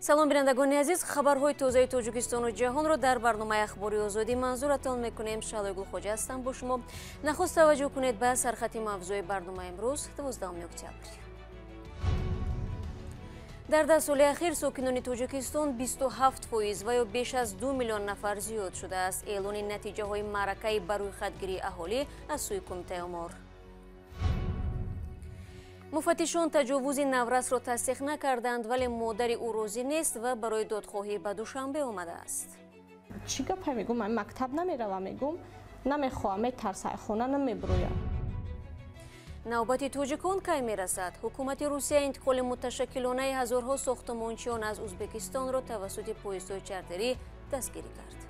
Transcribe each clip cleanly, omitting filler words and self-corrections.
салом бинандагони азиз, хабарҳои тозаи Тоҷикистону ҷаҳонро дар барномаи Ахбори Озодӣ манзуратон мекунем. Шалои Гулхоҷа ҳастам бо шумо. Нахуст таваҷҷӯҳ кунед ба сархати мавзӯи барномаи имрӯз 12 октябри. дар 10 соли ахир сокинони Тоҷикистон 27% ва ё беш аз 2 миллион нафар зиёд шудааст. эълони натиҷаҳои маъракаи ба рӯи хатгирии аҳолӣ аз сӯи кумитаи омор. муфаттишон таҷовузи наврасро тасдиқ накарданд, вале модари ӯ розӣ нест ва барои додхоҳӣ ба Душанбе омадааст. чӣ гапа мегӯм? ман мактаб намеравам, мегӯм намехоҳам, метарсам, хона намебироям. навбати тоҷикон кай мерасад? ҳукумати Русия интиқоли муташаккилонаи ҳазорҳо сохтмончиён аз Ӯзбекистонро тавассути поездҳои чартерӣ дастгирӣ кард.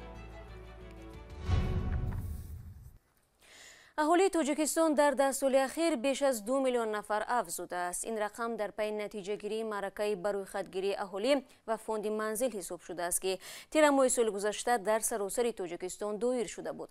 аҳолии Тоҷикистон дар 10 соли ахир беш аз 2 миллион нафар афзудааст. ин рақам дар пайи натиҷагирии маъракаи ба рӯи хатгирии аҳолӣ ва фонди манзил ҳисоб шудааст, ки тира моҳи соли гузашта дар саросари Тоҷикистон доир шуда буд.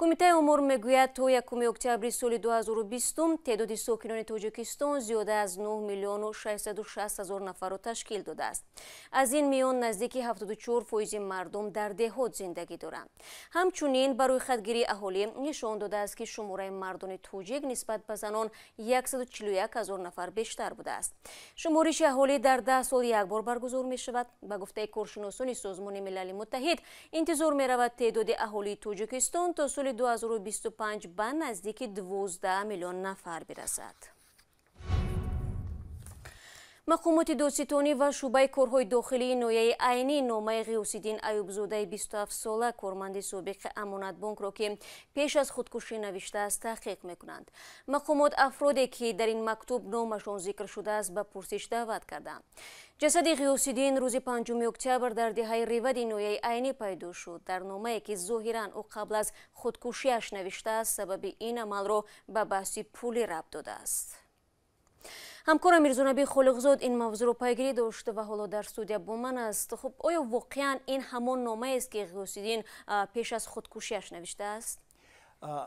Кумитаи омор мегӯяд, то 1 октябри соли 2020 теъдоди сокинони Тоҷикистон зиёда аз 9 миллиону 660 ҳазор нафарро ташкил додааст. аз ин миён наздики 74% мардум дар деҳот зиндагӣ доранд. ҳамчунин ба рӯи хатгирии аҳолӣ нишон додааст, ки шумораи мардони тоҷик нисбат ба занон 141 ҳазор нафар бештар будааст. шумориши аҳолӣ дар 10 сол якбор баргузор мешавад. ба гуфтаи коршиносони Созмони Милали Муттаҳид, интизор меравад теъдоди аҳолии Тоҷикистон то соли 2025 ба наздики 12 миллион нафар бирасад. мақомоти додситонӣ ва шӯъбаи корҳои дохилии ноҳияи айнӣ номаи Ғиёсиддин Айюбзодаи 27-сола корманди собиқи Амонатбонкро, ки пеш аз худкушӣ навиштааст, таҳқиқ мекунанд. мақомот афроде, ки дар ин мактуб номашон зикр шудааст, ба пурсиш даъват карданд. ҷасади Ғиёсиддин рӯзи 5 октябр дар деҳаи Ривади ноҳияи айнӣ пайдо шуд. дар номае, ки зоҳиран ӯ қабл аз худкушиаш навиштааст, сабаби ин амалро ба баҳси пулӣ рабт додааст. ҳамкорам Мирзонаби Холиқзод ин мавзӯъро пайгирӣ дошт ва ҳоло дар студия бо ман аст. Хуб, оё воқеан ин ҳамон номаест, ки Ғиёсиддин пеш аз худкушиаш навиштааст?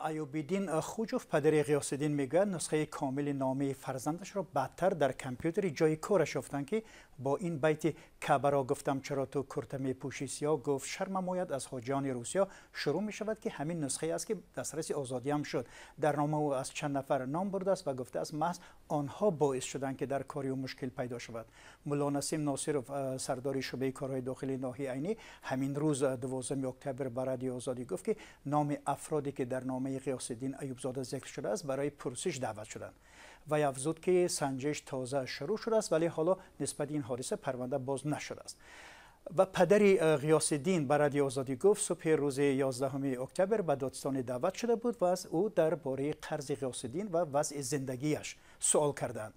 Айюбиддин Хуҷов, падари Ғиёсиддин, мегӯяд нусхаи комили номаи фарзандашро баъдтар дар компютери ҷои кораш ёфтанд, ки бо ин байти «Каъбаро гуфтам чаро ту курта мепӯшӣ сиёҳ, гуфт шармам ояд аз ҳоҷиёни Русиё» шурӯъ мешавад, ки ҳамин нусхае аст, ки дастраси озодиам шуд. дар нома ӯ аз чанд нафар ном бурдааст ва гуфтааст маҳз онҳо боис шуданд, ки дар кори ӯ мушкил пайдо шавад. мулло Насим Носиров, сардори шӯъбаи корҳои дохилии ноҳияи айнӣ, ҳамин рӯз 12 октябр ба радиои Озодӣ гуфт, ки номи афроде, ки дар номаи Ғиёсиддин Айюбзода зикр шудааст, барои пурсиш даъват шуданд. вай афзуд, ки санҷиш тоза шурӯъ шудааст, вале ҳоло нисбати ин ҳодиса парванда боз нашудааст. ва падари Ғиёсиддин ба радиои Озодӣ гуфт, субҳи рӯзи 11 октябр ба додистоне даъват шуда буд ва аз ӯ дар бораи қарзи Ғиёсиддин ва вазъи зиндагиаш суол карданд.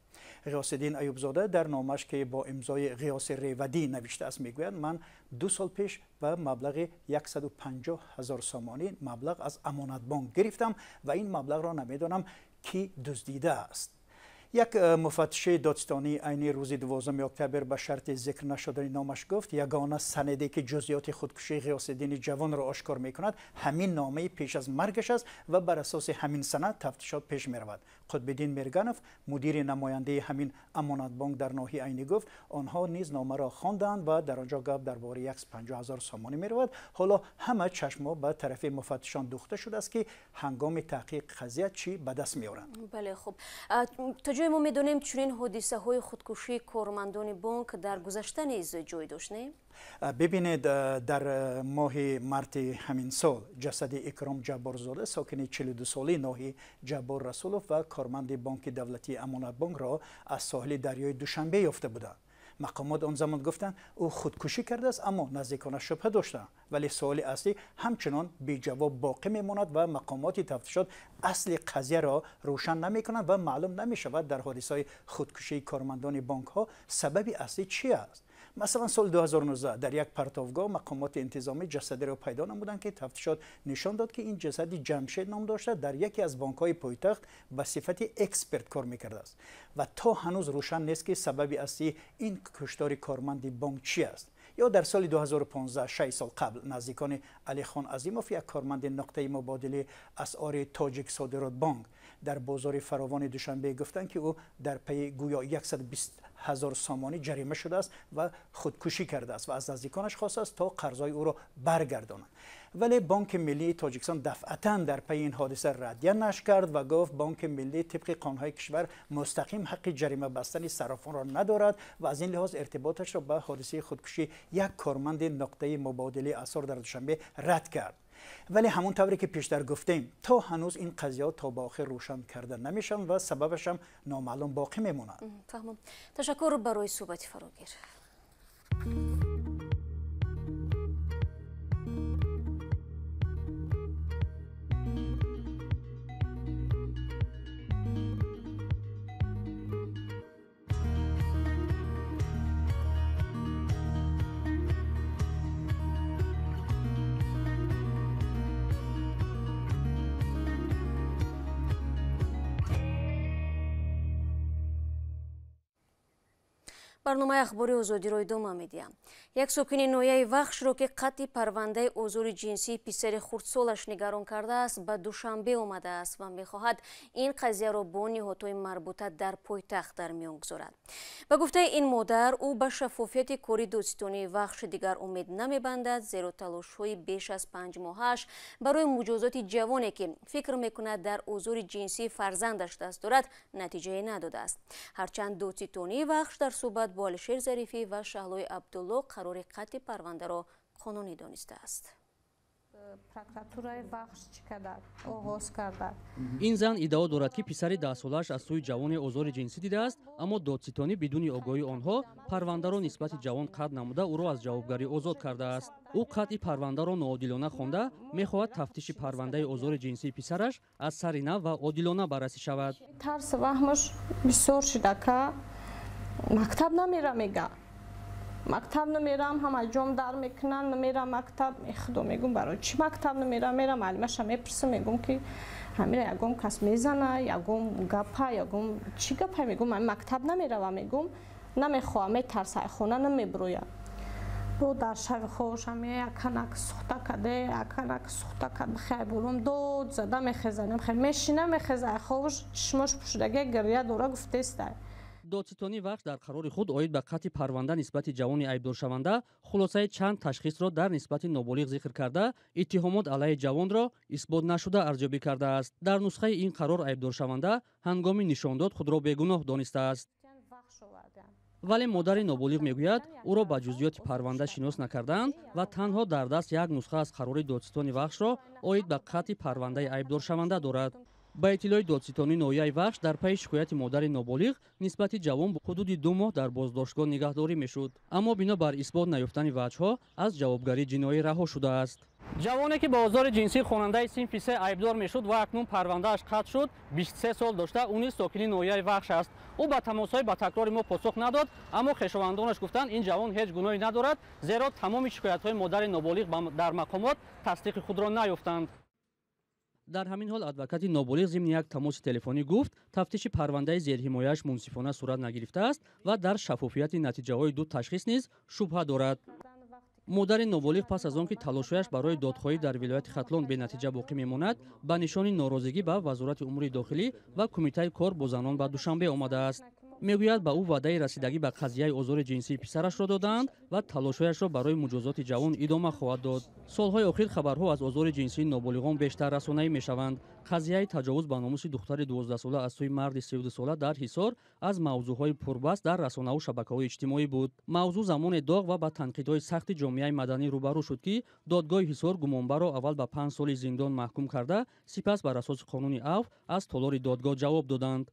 Ғиёсиддин Айюбзода дар номаш, ки бо имзои Ғиёси Ревадӣ навиштааст, мегӯяд, ман 2 сол пеш ба маблағи 150 ҳазор сомонӣ маблағ аз Амонатбонк гирифтам ва ин маблағро намедонам ки дуздидааст. як муфаттиши додистонии айнӣ рӯзи 12 октябр ба шарти зикр нашудани номаш гуфт, ягона санаде, ки ҷузъиёти худкушии Ғиёсиддини ҷавонро ошкор мекунад, ҳамин номаи пеш аз маргаш аст ва бар асоси ҳамин санад тафтишот пеш меравад. Қутбиддин Мирганов, мудири намояндаи ҳамин Амонатбонк дар ноҳияи айнӣ гуфт, онҳо низ номаро хонданд ва дар он ҷо гап дар бораи 150 ҳазор сомонӣ меравад. ҳоло ҳама чашмо ба тарафи муфаттишон духта шудааст, ки ҳангоми таҳқиқ қазия чӣ ба даст меоранд. бале, хуб, то ҷои мо медонем чунин ҳодисаҳои худкушии кормандони бонк дар гузашта низ ҷой дошт, не? бибинед, дар моҳи марти ҳамин сол ҷасади Икром Ҷабборзода, сокини 42-солии ноҳияи Ҷаббор Расулов ва корманди бонки давлатии Амонатбонкро аз соҳили дарёи Душанбе ёфта буданд. мақомот он замон гуфтанд ӯ худкушӣ кардааст, аммо наздикона шубҳа доштанд, вале суоли аслӣ ҳамчунон беҷавоб боқӣ мемонад ва мақомоти тафтишот асли қазияро рӯшан намекунанд ва маълум намешавад дар ҳодисаҳои худкушии кормандони бонкҳо сабаби аслӣ чӣ аст. масалан соли 2019 дар як партовгоҳ мақомоти интизомӣ ҷасадеро пайдо намуданд, ки тафтишот нишон дод, ки ин ҷасади Ҷамшед ном дошта, дар яке аз бонкҳои пойтахт ба сифати эксперт кор мекардааст ва то ҳанӯз рӯшан нест, ки сабаби аслии ин куштори корманди бонк чӣ аст. ё дар соли 2015 6 сол қабл наздикони Алихон Азимов, як корманди нуқтаи мубодилаи асъори Тоҷик Содирот Банк, در بازار فراوان دوشنبه گفتند که او در پی گویا 120,000 سامانی جریمه شده است و خودکشی کرده است و از نزدیکانش خواسته است تا قرضای او را برگردانند. ولی بانک ملی تاجیکستان دفعتاً در پی این حادثه ردیه نشر کرد و گفت بانک ملی طبق قانون‌های کشور مستقیم حق جریمه بستن صرافان را ندارد و از این لحاظ ارتباطش را به حادثه خودکشی یک کارمند نقطه مبادله اسعار در دوشنبه رد کرد. ولی همون طوری که پیشتر گفتیم تا هنوز این قضیه تا به آخر روشن کرده نمیشن و سببش هم نامعلوم باقی میمونند. فهمم. تشکر برای صحبت فراگیر. برنامه اخباری озодӣ رو ادامه میدیم. یک ساکن نویای وخش رو که قطعی پرونده озори جنسی پسر خردسالش نگران کرده است به دوشنبه آمده است و میخواهد این قضیه را با نهادهای مربوطه در پایتخت در میان گذارد. به گفته این مادر او به شفافیت کاری دادستانی وخش دیگر امید نمیبندد، زیرا تلاش‌های بیش از 5 ماهش برای مجازات جوانی که فکر میکند در озори جنسی فرزندش دست دارد نتیجه نداده است. هرچند دادستانی وخش در صحبت با алишер зарифӣ ва шаҳлои абдулло қарори қатъи парвандаро қонунӣ дониста аст. прокуратураи вахш чӣ кард? оғоз кард. ин зан иддао дорад ки писари 10 солаш аз сӯи ҷавони озори ҷинсӣ дидааст, аммо додситонӣ бидуни огоҳии онҳо парвандаро нисбати ҷавон қатъ намуда ӯро аз ҷавобгарӣ озод кардааст. ӯ қатъи парвандаро ноодилона хонда мехоҳад тафтиши парвандаи озори ҷинсии писараш аз сари нав ва одилона баррасӣ шавад. тарси ваҳмаш бисёр шуда ка мактаб намера мега. мактаб намерам, ҳама ҷом дар мекунан, намерам мактаб. худо мегум барои чӣ мактаб намерам? мерам маълимаша мепурсам, мегум ки ҳамира ягон кас мезана, ягон гапа, ягон чӣ гапа? мегум ман мактаб намеравам, мегум намехоҳам, метарсам, хона намебироя. бо дар шави хобашам яканак сухта карде, яканак сухта кард, бихай бурум дод зада мехезанам, хай мешина мехеза, хобаш чишмош пушидаги гирия дора гуфтеста. додситони вахш дар қарори худ оид ба қатъи парванда нисбати ҷавони айбдоршаванда хулосаи чанд ташхисро дар нисбати ноболиғ зикр карда, иттиҳомот алайҳи ҷавонро исбот нашуда арзёбӣ кардааст. дар нусхаи ин қарор айбдоршаванда ҳангоми нишондод худро бегуноҳ донистааст. вале модари ноболиғ мегӯяд ӯро ба ҷузъиёти парванда шинос накардаанд ва танҳо дар даст як нусха аз қарори додситони вахшро оид ба қатъи парвандаи айбдоршаванда дорад. ба иттилои додситони ноҳияи вахш дар пайи шикояти модари ноболиғ нисбати ҷавон ҳудуди 2 моҳ дар боздоштгоҳ нигаҳдорӣ мешуд, аммо бино бар исбот наёфтани ваҷҳо аз ҷавобгарии ҷиноӣ раҳо шудааст. ҷавоне ки ба озори ҷинсӣ хонандаи синфи 3 айбдор мешуд ва акнун парвандааш қатъ шуд, 23 сол дошта, ӯ низ сокини ноҳияи вахш аст. ӯ ба тамосҳои ба такрори мо посух надод, аммо хешовандонаш гуфтанд ин ҷавон ҳеҷ гуноҳе надорад, зеро тамоми шикоятҳои модари ноболиғ дар мақомот тасдиқи худро наёфтанд. дар ҳамин ҳол адвокати ноболиғ зимни як тамоси телефонӣ гуфт тафтиши парвандаи зерҳимояаш мунсифона сурат нагирифтааст ва дар шаффофияти натиҷаҳои 2 ташхис низ шубҳа дорад. модари ноболиғ пас аз он ки талошҳояш барои додхоҳӣ дар вилояти хатлон бенатиҷа боқӣ мемонад, ба нишони норозигӣ ба вазорати умури дохилӣ ва кумитаи кор бо занон ба душанбе омадааст. мегӯяд ба ӯ ваъдаи расидагӣ ба қазияи озори ҷинсии писарашро доданд ва талошҳояшро барои муҷозоти ҷавон идома хоҳад дод. солҳои охир хабарҳо аз озори ҷинсии ноболиғон бештар расонавӣ мешаванд. қазияи таҷовуз ба номуси духтари 12-сола аз сӯи марди 32-сола дар ҳисор аз мавзӯъҳои пурбаҳс дар расонаву шабакаҳои иҷтимоӣ буд. мавзӯъ замоне доғ ва ба танқидҳои сахти ҷомеаи маданӣ рӯбарӯ шуд ки додгоҳи ҳисор гумонбарро аввал ба 5 соли зиндон маҳкум карда, сипас бар асоси қонуни афв аз толори додгоҳ ҷавоб доданд.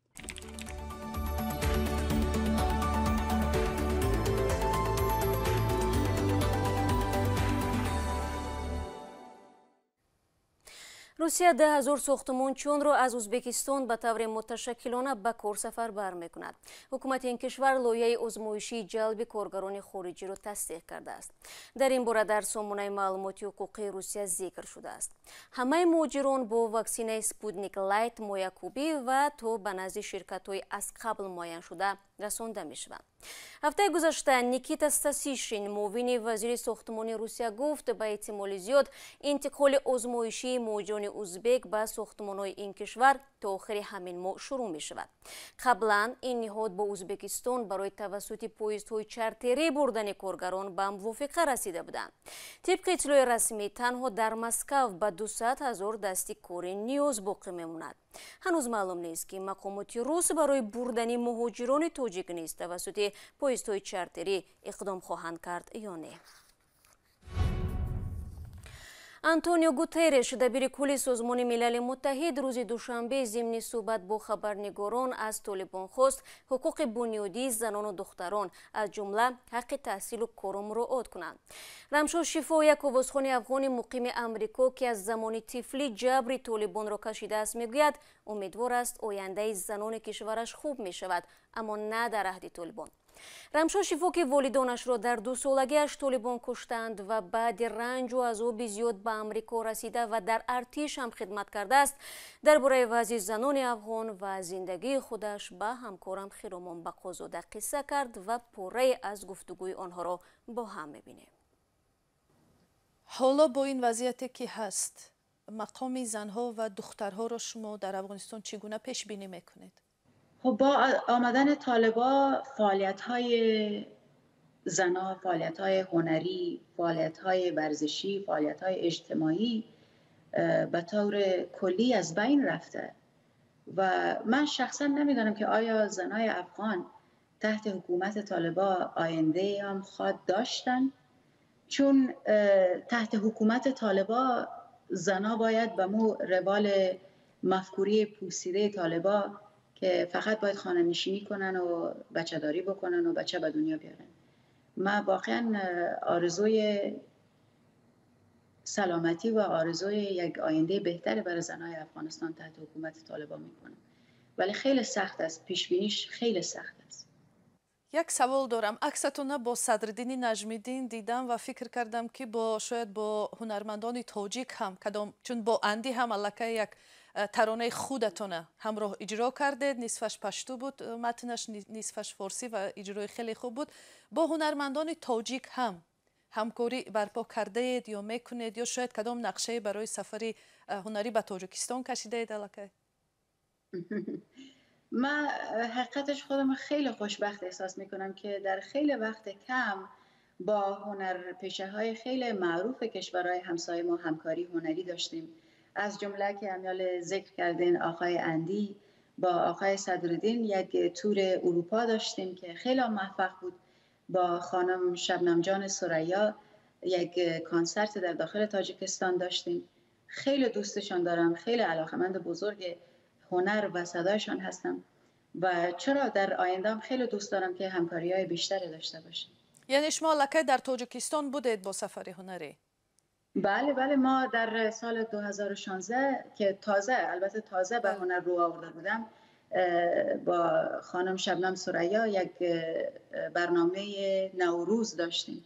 русия 10,000 сохтмончонро аз ӯзбекистон ба таври муташаккилона ба кор сафар бармекунад. ҳукумати ин кишвар лоиҳаи озмоишии ҷалби коргарони хориҷиро тасдиқ кардааст. дар ин бора дар сомонаи маълумоти ҳуқуқии русия зикр шудааст. ҳамаи муҳоҷирон бо ваксинаи спутник лайт моякӯбӣ ва то ба назди ширкатҳои аз қабл муайяншуда расонда мешаванд. ҳафтаи гузашта Никита Стасишин, муовини вазири сохтмони Русия, гуфт ба эҳтимоли зиёд интиқоли озмоишии муҳоҷирони узбек ба сохтмонҳои ин кишвар то охири ҳамин моҳ шурӯъ мешавад. қаблан ин ниҳод бо Узбекистон барои тавассути поездҳои чартерӣ бурдани коргарон ба мувофиқа расида буданд. тибқи иттилои расмӣ, танҳо дар Москав ба 200,000 дасти корӣ ниёз боқӣ мемонад. ҳанӯз маълум нест ки мақомоти рус барои бурдани муҳоҷирони тоҷик низ тавассути поездҳои чартерӣ иқдом хоҳанд кард ё не. Антонио Гутерреш, дабири кулли Созмони Милали Муттаҳид, рӯзи душанбе зимни суҳбат бо хабарнигорон аз Толибон хост ҳуқуқи бунёдии занону духтарон, аз ҷумла ҳаққи таҳсилу кору муроот кунанд. Рамшо Шифо, як овозхони афғони муқими Амрико ки аз замони тифлӣ ҷабри Толибонро кашидааст, мегӯяд умедвор аст ояндаи занони кишвараш хуб мешавад, аммо на дар аҳди Толибон. Рамшо Шифо ки волидонашро дар 2-солагиаш Толибон куштанд ва баъди ранҷу азоби зиёд ба Амрико расида ва дар артиш ҳам хидмат кардааст, дар бораи вазъи занони афғон ва зиндагии худаш ба ҳамкорам Хиромон Бақозода қисса кард ва пораи аз гуфтугӯи онҳоро бо ҳам мебинем. ҳоло бо ин вазъияте ки ҳаст, мақоми занҳо ва духтарҳоро шумо дар Афғонистон чӣ гуна пешбинӣ мекунед؟ با آمدن طالبا فعالیت‌های زنا، فعالیت‌های هنری، فعالیت‌های ورزشی، فعالیت‌های اجتماعی به طور کلی از بین رفته و من شخصا نمی‌دانم که آیا زنای افغان تحت حکومت طالبا آینده هم خواهد داشتن، چون تحت حکومت طالبا زنا باید به مو روال مفکوری پوسیده طالبا که فقط باید خانه نشینی کنن و بچه داری بکنن و بچه به دنیا بیارن. من واقعا آرزوی سلامتی و آرزوی یک آینده بهتری برای زنهای افغانستان تحت حکومت طالبان میکنم. ولی خیلی سخت است، پیشبینیش خیلی سخت است. یک سوال دارم. عکستون با صدرالدین نجمیدین دیدم و فکر کردم که شاید با هنرمندان تاجیک هم کدام، چون با اندی هم الکی یک ترانه خودتونه همراه اجرا کردید، نصفش پشتو بود متنش، نصفش فارسی و اجرای خیلی خوب بود. با هنرمندان تاجیک هم همکاری برپا کرده اید یا میکنید یا شاید کدام نقشه برای سفری هنری به تاجیکستان کشیده اید الکی؟ من حقیقتش خودم خیلی خوشبخت احساس میکنم که در خیلی وقت کم با هنرپیشه های خیلی معروف کشورهای همسایه ما همکاری هنری داشتیم. از جمله که امیال ذکر کردین آقای اندی با آقای صدرالدین یک تور اروپا داشتیم که خیلی موفق بود. با خانم شبنم جان ثریا یک کنسرت در داخل تاجیکستان داشتیم. خیلی دوستشان دارم، خیلی علاقمند بزرگ هنر و صدایشان هستم و چرا در آینده هم خیلی دوست دارم که همکاری‌های بیشتری داشته باشیم. یعنی شما لکه در تاجیکستان بودید با سفر هنری؟ بله ما در سال 2016 که البته تازه به هنر رو آورده بودم، با خانم شبنم ثریا یک برنامه نوروز داشتیم.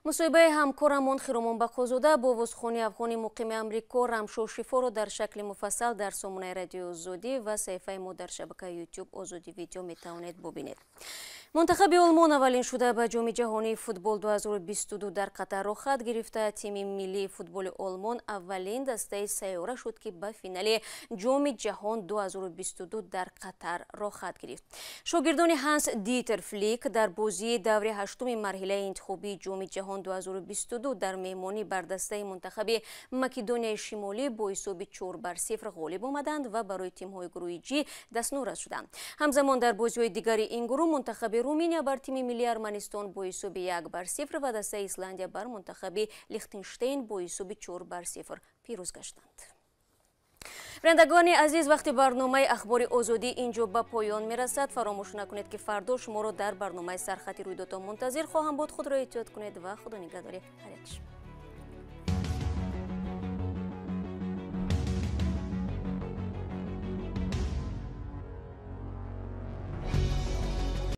мусоҳибаи ҳамкорамон Хиромон Бақозода бо овозхони афғони муқими Амрико Рамшо Шифоро дар шакли муфассал дар сомонаи радиои Озодӣ ва саҳифаи мо дар шабакаи YouTube Озодӣ видео метавонед бубинед. Мунтахаби Олмон аввалин шуда ба ҷоми ҷаҳонии футбол 2022 дар Қатар ро хат гирифта. Тими миллии футболи Олмон аввалин дастаи сайёра шуд ки ба финали ҷоми ҷаҳон 2022 дар Қатар ро хат гирифт. Шогирдони Ҳанс Дитер Флик дар бозии даври ҳаштуми марҳилаи интихобии ҷоми ҷаҳон 2022 дар меҳмонӣ бар дастаи мунтахаби Македонияи Шимолӣ бо ҳисоби 4-0 ғолиб омаданд ва барои тимҳои гурӯҳи Ҷ дастнӯрас шуданд. Ҳамзамон дар бозиҳои дигари ин гурӯҳ мунтахаби Руминия бар тими миллии Арманистон бо ҳисоби 1-0 ва дастаи Исландия бар мунтахаби Лихтенштейн бо ҳисоби 4-0 пирӯз гаштанд. бинандагони азиз, вақти барномаи ахбори озодӣ инҷо ба поён мерасад. фаромӯш накунед ки фардо шуморо дар барномаи сархати рӯйдодҳо мунтазир хоҳам буд. худро эҳтиёт кунед ва худо нигаҳдори ҳар як шумо.